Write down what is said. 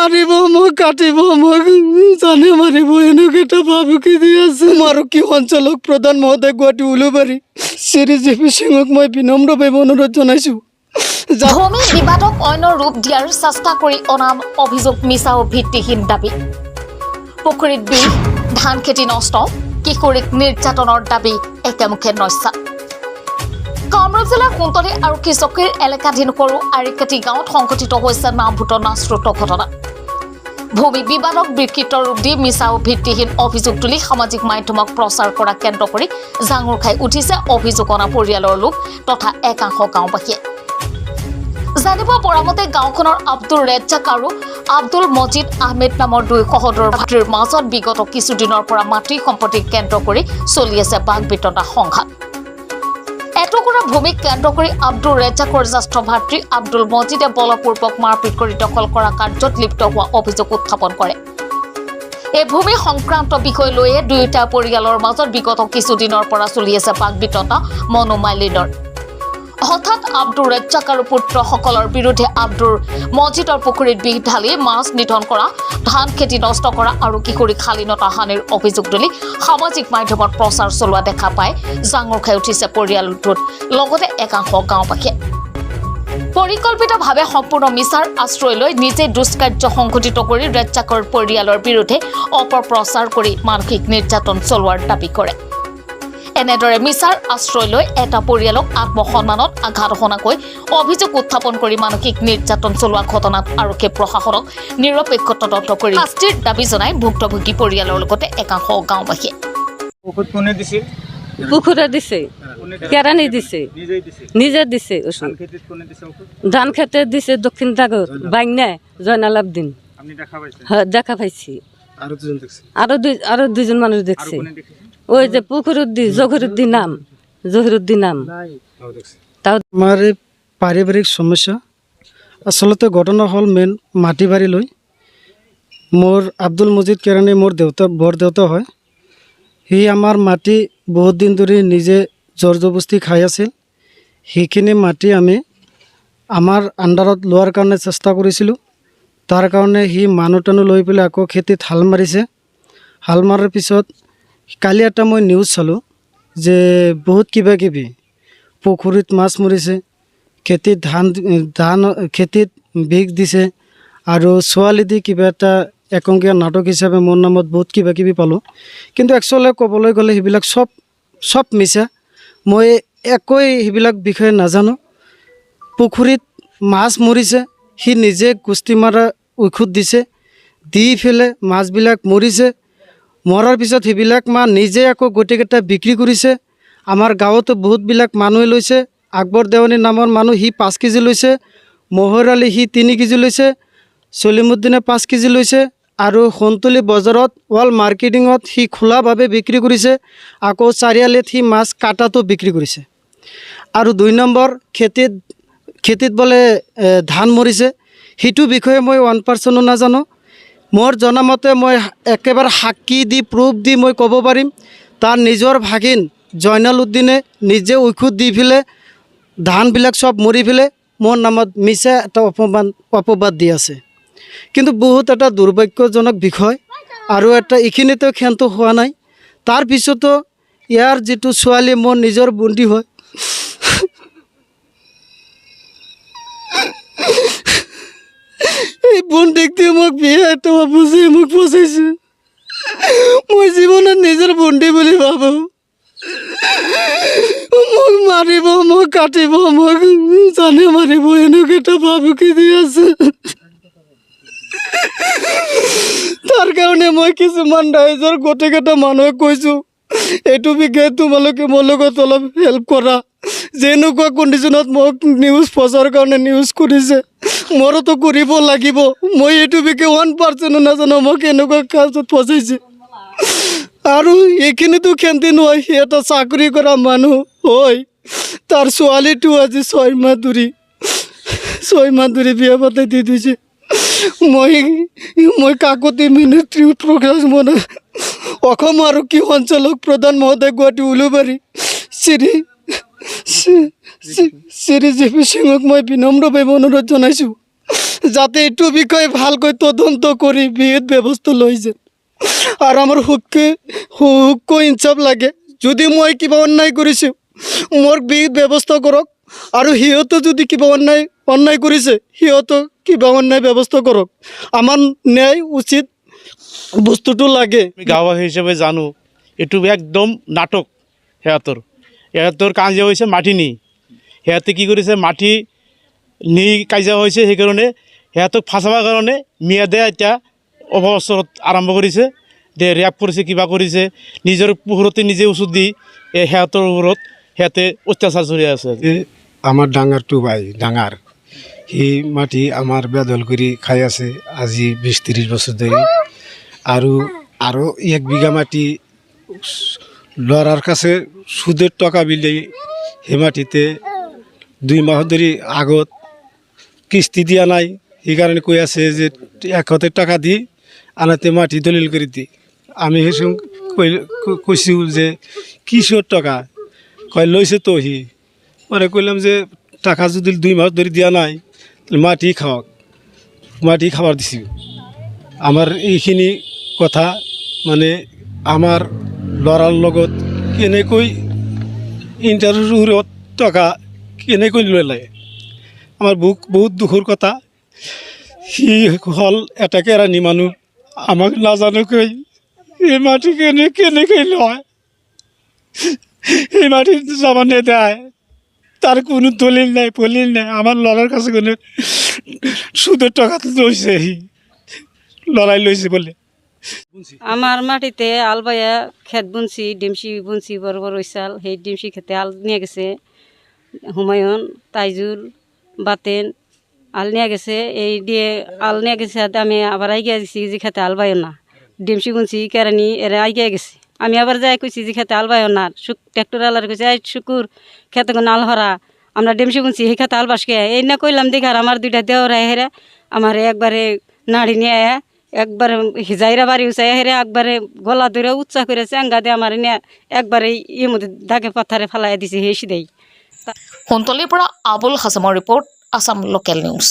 মাৰিব মোক কাটিব মোক জানে মাৰিব এনেকৈ এটা ভাবুকি দি আছে। আৰক্ষী সঞ্চালক প্ৰধান মহোদয় গুৱাহাটী উলুবাৰী শ্ৰী জি পি সিঙক মই বিনম্ৰভাৱে অনুৰোধ জনাইছোঁ। ভূমি বিবাদক অন্য ৰূপ দিয়াৰ চেষ্টা কৰি অনা অভিযোগ মিছা ও ভিত্তিহীন দাবী। পুখুৰীত বিষ, ধান খেতি নষ্ট, কিশোৰীক নিৰ্যাতনৰ দাবী একেমুখে নস্যা। কামৰূপ জিলাৰ কুন্তলী আৰক্ষী চকীৰ এলেকাধীন সৰু আৰিকাটি গাঁৱত সংঘটিত হৈছে নামভূত নাশ্ৰুত ঘটনা। ভূমি বিবাদক বিকৃত ৰূপ দি মিছা ও ভিত্তিহীন অভিযোগ তুলি সামাজিক মাধ্যমক প্ৰচাৰ কৰা কেন্দ্ৰ কৰি জাঙুৰ খাই উঠিছে অভিযোগ অনা পৰিয়ালৰ লোক তথা একাংশ গাঁওবাসীয়ে। জানিব পৰা মতে গাঁওখনৰ আব্দুল ৰেজ্জাক আৰু আব্দুল মজিদ আহমেদ নামৰ দুই সহোদৰ ভাতৃৰ মাজত বিগত কিছুদিনৰ পৰা মাটি সম্পত্তিক কেন্দ্ৰ কৰি চলি আছে বাক বিতণ্ডা সংঘাত। এটুকুৰা ভূমিক কেন্দ্ৰ কৰি আব্দুল ৰেজ্জাকৰ জ্যেষ্ঠ ভাতৃ আব্দুল মজিদে বলপূৰ্বক মাৰপিট কৰি দখল কৰা কাৰ্যত লিপ্ত হোৱা অভিযোগ উত্থাপন কৰে। এই ভূমি সংক্ৰান্ত বিষয় লৈয়ে দুয়োটা পৰিয়ালৰ মাজত বিগত কিছুদিনৰ পৰা চলি আছে বাক বিতণ্ডা মনোমালিন্যৰ। হঠাৎ আব্দুল ৰেজ্জাক আৰু পুত্ৰসকলৰ বিৰুদ্ধে আব্দুল মজিদৰ পুখুৰীত বিষ ঢালি মাছ নিধন কৰা, ধান খেতি নষ্ট কৰা আৰু কিশোৰীক শালীনতা হানিৰ অভিযোগ তুলি সামাজিক মাধ্যমত প্ৰচাৰ চলোৱা দেখা পাই জাঙুৰ খাই উঠিছে পৰিয়ালটোত লগতে একাংশ গাঁওবাসীয়ে। পৰিকল্পিতভাৱে সম্পূৰ্ণ মিছাৰ আশ্ৰয় লৈ নিজে দুষ্কাৰ্য সংঘটিত কৰি ৰেজ্জাকৰ পৰিয়ালৰ বিৰুদ্ধে অপপ্ৰচাৰ কৰি মানসিক নিৰ্যাতন চলোৱাৰ দাবী কৰে। এনেদৰে মিছাৰ আশ্ৰয় লৈ এটা পৰিয়ালক আত্মসন্মানত আঘাত হনাকৈ অভিযোগ উত্থাপন কৰি মানসিক নিৰ্যাতন চলোৱা ঘটনাত আৰক্ষী প্ৰশাসনক নিৰপেক্ষ তদন্ত কৰি শাস্তিৰ দাবী জনাই ভুক্তভোগী পৰিয়ালৰ লগতে একাংশ গাঁওবাসীয়ে। পুখুরে দিছে, কেরানি দিছে, নিজে দিছে ওষুধ। ধান খেতে দিছে দক্ষিণ দাগত বাইনা জয়নাল আবদিন। হ্যাঁ দেখা পাইছি। আরো দুজন মানুষ দেখছে। ওই যে পুকুরুদ্দিন জহিরুদ্দিন নাম আমাৰ এই পাৰিবাৰিক সমস্যা আচলতে ঘটনা হ'ল মেইন মাটি বাৰী লৈ। মোৰ আব্দুল মজিদ কেৰাণী মোৰ বৰ দেউতা হয়। সি আমাৰ মাটি বহুত দিন ধৰি নিজে জোৰ জবস্তি খাই আছিল। সেইখিনি মাটি আমি আমাৰ আণ্ডাৰত লোৱাৰ কাৰণে চেষ্টা কৰিছিলোঁ। তাৰ কাৰণে সি মানুহ টানুহ লৈ পেলাই আকৌ খেতিত হাল মাৰিছে। হাল মাৰাৰ পিছত কালি এটা মই নিউজ চালোঁ যে বহুত কিবা কিবি পুখুৰীত মাছ মৰিছে, খেতিত বিষ দিছে আৰু ছোৱালী দি কিবা এটা একংকীয়া নাটক হিচাপে মোৰ নামত বহুত কিবা কিবি পালোঁ। কিন্তু একচুৱেলি ক'বলৈ গ'লে সেইবিলাক চব মিছা। মই একোৱেই সেইবিলাক বিষয়ে নাজানো। পুখুৰীত মাছ মৰিছে, সি নিজে কুস্তি মাৰা ঔষধ দিছে, দি পেলাই মাছবিলাক মৰিছে। মৰাৰ পিছত সেইবিলাক মাছ নিজে আকৌ গোটেইকেইটা বিক্ৰী কৰিছে। আমাৰ গাঁৱতো বহুতবিলাক মানুহে লৈছে। আকবৰ দেৱানী নামৰ মানুহ সি 5 কেজি লৈছে, মহৰ আলী সি 3 কেজি লৈছে, চলিমুদ্দিনে 5 কেজি লৈছে আৰু সন্তলী বজাৰত ৱাল মাৰ্কেটিঙত সি খোলাভাৱে বিক্ৰী কৰিছে। আকৌ চাৰিআলিত সি মাছ কাটাটো বিক্ৰী কৰিছে। আৰু 2 নম্বৰ খেতিত বোলে ধান মৰিছে, সেইটো বিষয়ে মই 1% নাজানো। মোৰ জনামতে মই একেবাৰে সাক্ষী দি প্ৰুফ দি মই ক'ব পাৰিম। তাৰ নিজৰ ভাগিন জয়নাল উদ্দিনে নিজে ঔষধ দি পেলাই ধানবিলাক চব মৰি পেলাই মোৰ নামত মিছা এটা অপবাদ দি আছে। কিন্তু বহুত এটা দুৰ্ভাগ্যজনক বিষয় আৰু এটা এইখিনিতো ক্ষান্ত হোৱা নাই। তাৰপিছতো ইয়াৰ যিটো ছোৱালী মোৰ নিজৰ বন্ধী হয়, এই বন্ধীক দি মোক বিয়া এটা বুজি মোক ফচাইছে। মই জীৱনত নিজৰ বন্ধী বুলি ভাবোঁ। মোক মাৰিব, মোক কাটিব, মোক জানে মাৰিব এনেকৈ এটা ভাবুকি দি আছে। তাৰ কাৰণে মই কিছুমান ৰাইজৰ গোটেইকেইটা মানুহক কৈছোঁ, এইটো বিষয়ে তোমালোকে মোৰ লগত অলপ হেল্প কৰা। যেনেকুৱা কণ্ডিশ্যনত মোক নিউজ প্ৰচাৰ কাৰণে নিউজ কৰিছে, মোৰোতো কৰিব লাগিব। মই এইটো বিষয়ে 1% নাজানো মোক এনেকুৱা কাজত ফচাইছে। আৰু এইখিনিতো খেন্তি নহয়, সি এটা চাকৰি কৰা মানুহ হয়। তাৰ ছোৱালীটো আজি 6 মাহ ধৰি বিয়া পাতি দি দিছে। মই কাকতি মিনিষ্ট্ৰী প্ৰগ্ৰাম বনাই অসম আৰক্ষী সঞ্চালক প্ৰধান মহোদয় গুৱাহাটী উলুবাৰী শ্ৰী জি পি সিঙক মই বিনম্ৰভাৱে অনুৰোধ জনাইছোঁ যাতে এইটো বিষয়ে ভালকৈ তদন্ত কৰি বিহিত ব্যৱস্থা লৈছে আৰু আমাৰ হুক্ক ইনচাফ লাগে। যদি মই কিবা অন্যায় কৰিছোঁ মোৰ বিহিত ব্যৱস্থা কৰক, আৰু সিহঁতো যদি কিবা অন্যায় কৰিছে সিহঁতক কিবা অন্যায় ব্যৱস্থা কৰক। আমাৰ ন্যায় উচিত বস্তুটো লাগে। আমি গাঁওবাসী হিসেবে জানো এইটো একদম নাটক। সিহঁতৰ কাজিয়া হৈছে মাটি নি, সিহঁতে কি কৰিছে মাটি নি কাজিয়া হৈছে, সেইকাৰণে সিহঁতক ফাচাবৰ কাৰণে মিয়াদে এতিয়া অপপ্ৰচাৰ আৰম্ভ কৰিছে, ৰেপ কৰিছে, কিবা কৰিছে, নিজৰ পুখুৰতে নিজে ওচৰ দি সিহঁতৰ ওপৰত সিহঁতে অত্যাচাৰ চলি আছে। আমার ডাঙারটো ভাই ডাঙার সি মাটি আমার বেদল করে খাই আছে আজি 20-30 বছর ধরে। আরও 1 বিঘা মাটি লড়ার কাছে সুদের টাকা বিলে সে মাটিতে 2 মাস ধরে আগত কিস্তি দিয়া নাই, সেই কারণে কই আছে যে 1,000 টাকা দি আনাতে মাটি দলিল করে দি। আমি সে কইছি যে কিসের টাকা, কয় লইছে তো হি। মানে কইলাম যে টাকা যদি 2 মাস ধরে দিয়া নাই তাহলে মাটি খাবার দিছি। আমার এইখিনি কথা মানে আমার লড়ার লগত কেনেকৈ ইন্টারভিউত টাকা কেনেকৈ ললে আমার বহুত দুখৰ কথা। সি হল এটা কেৰাণী মানুহ, আমাক নাজানোকৈ এই মাটি কেনেকৈ লয়, এই মাটি জমানে দেয়, তার কোনো দলিল নাই ফলিল নাই। আমার লড়ার কাছে কোনো সুদের টাকা লইছে, লড়াই লইছে বলে। আমার মাটিতে আলবাইয়া খেত বুনছি, ডিমসি বুনছি, বড় বড় চাল, সেই ডিমসি খেতে আল নিয়ে গেছে হুমায়ুন, তাইজুল, বাতেন আল নিয়ে গেছে। এই দিয়ে আল নিয়ে গেছে, আমি আবার আইগিয়া দিছি যে খেতে আল বাইও না। ডিমসি বুনছি কেরানি এরা আইগিয়া গেছে, আমি আবার যাই কইছি যে খেতে আল বাইও না। ট্র্যাক্টর আলার কইছে এই শুকুর খেতে কোনো আল হরা, আমরা ডিমসি বুনছি সেই খেতে আল বাসকে এই না কইলাম দেখার আমার 2টা দেওয়ার হেরা আমার একবারে নাড়ি নিয়ে একবারে হিজাইরা বাড়ি উচাই হেরে একবারে গলা ধরে উচ্চা করে চেঙ্গা দিয়ে আমার নিয়ে একবারে ইয়ের মধ্যে দাগে পাথারে ফেলাই দিছে হেসি দেই। কুন্তলীৰ পৰা আবুল হাছামৰ ৰিপৰ্ট, আছাম লোকেল নিউজ।